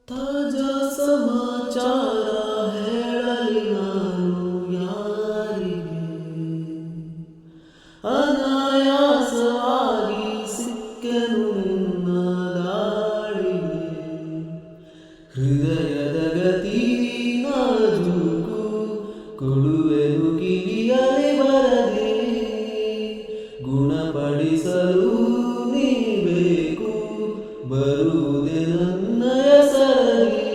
ತಾಜಾ ಸಮಾಚಾರ ಹೇಳಲಿ ನಾನು ಯಾರಿಗೆ, ಅನಾಯಾಸವಾಗಿ ಸಿಕ್ಕೆನು ನಿನ್ನ ದಾಳಿಗೆ. ಹೃದಯದ ಗತಿ ನಾಜೂಕು ಕೊಡುವೆನು ಕಿವಿಯಲಿ ಬರದೆ, ಗುಣಪಡಿಸಲು ನೀ ಬೇಕು ಬರುವುದೇ ನನ್ನಯ ಸರದಿ.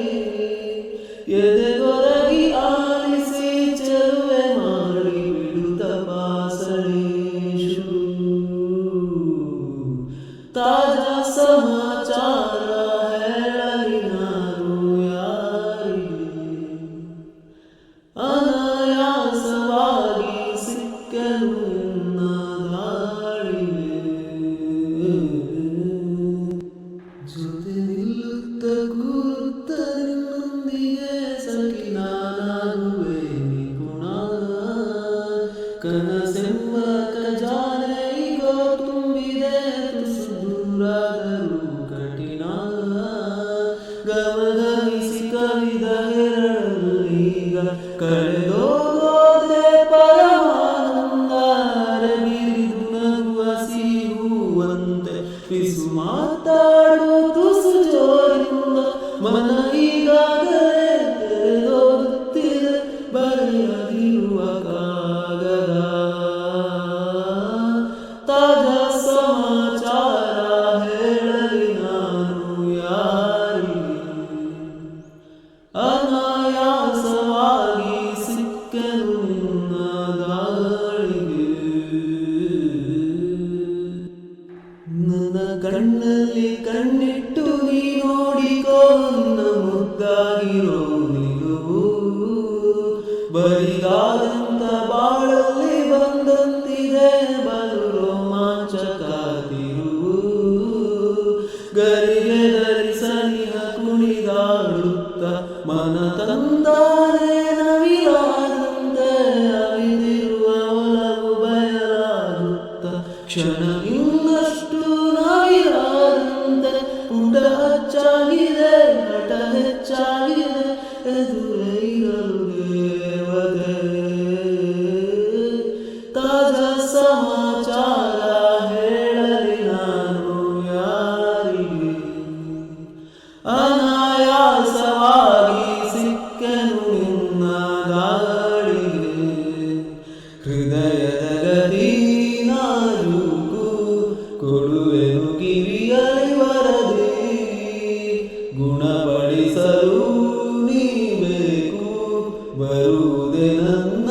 ಎದೆಗೊರಗಿ ಆಲಿಸಿ ಚೆಲುವೆ ಮಾಡಿ ಬಿಡು ತಪಾಸಣೆ ತಾಜಾ ಸಮಾಚಾರ ಹೇಳಲಿ ನಾನು ಯಾರಿಗೆ, ಅನಾಯಾಸವಾಗಿ ಸಿಕ್ಕನು ನಿನ್ನ ದಾಳಿಗೆ. ಜೊತೆ ನಿಲ್ಲುತ್ತ ಕೂರುತ್ತ ನಿನ್ನೊಂದಿಗೆ ಸಖಿ ನಾನಾಗುವೆ ನಿಪುಣ. ಕನಸೆಂಬ ಖಜಾನೆ ಈಗ ತುಂಬಿದೆ ತುಸು ದೂರಾದರೂ ಕಠಿಣ. ಗಮಗಮಿಸಿ ಕವಿದ ಹೆರಳಲ್ಲೀಗ ಕಳೆದೋಗೋದೆ ಪರಮಾನಂದ. ಅರಬಿರಿದು ನಗುವ ಸಿಗುವಂತೆ ಪಿಸು ಮಾತಾಡೋ ತುಸು ಜೋರಿಂದ ಮನ ಈಗಾಗಲೇ ತೆರೆದೋಗುತ್ತಿದೆ ಬರೆಯದಿರುವ ಕಾಗದ. ತಾಜಾ ಸಮಾಚಾರ ಹೇಳಲಿ ನಾನು ಯಾರಿಗೆ, ಅನಾಯಾಸವಾಗಿ ಸಿಕ್ಕನು ನಿನ್ನ ದಾಳಿಗೆ. ನನ್ನ ಕಣ್ಣಲ್ಲಿ ಕಣ್ಣಿಟ್ಟು ನೀ ನೋಡಿಕೋ ನನ್ನ ಮುದ್ದಾಗಿರೋ ನಿಲುವು. ಬರಿದಾದಂತ ಬಾಳಲ್ಲಿ ಬಂದಂತಿದೆ ಬಲು ರೋಮಾಂಚಕ ತಿರುವು. ಗರಿಗೆ ಧರಿಸನಿಹ ಕುಣಿದಾಡುತ್ತ ಮನ ತಂದಾನೆ ನವಿರಾದಂತೆ. ಅವಿದಿರುವ ಒಲವು ಬಯಲಾಗುತ್ತ ಕ್ಷಣ ಇನ್ನಷ್ಟು ನವಿರಾದಂತೆ. ಪುಟ ಹಚ್ಚಾಗಿದೆ ಹಠ ಹೆಚ್ಚಾಗಿದೆ ಎದುರೇ ಇರಲು ದೇವತೆ. ತಾಜಾ ಸಮಾಚಾರ ಹೇಳಲಿ ನಾನು ಯಾರಿಗೆ, ಅನಾಯಾಸವಾಗಿ ಸಿಕ್ಕನು ನಿನ್ನ ದಾಳಿಗೆ. ಹೃದಯದ ಗತಿ ನಾಜೂಕು ಕೊಡುವೆನು ಕಿವಿಯಲಿ ಬರದೆ, ಗುಣಪಡಿಸಲು ನೀ ಬೇಕು ಬರುವುದೇ ನನ್ನ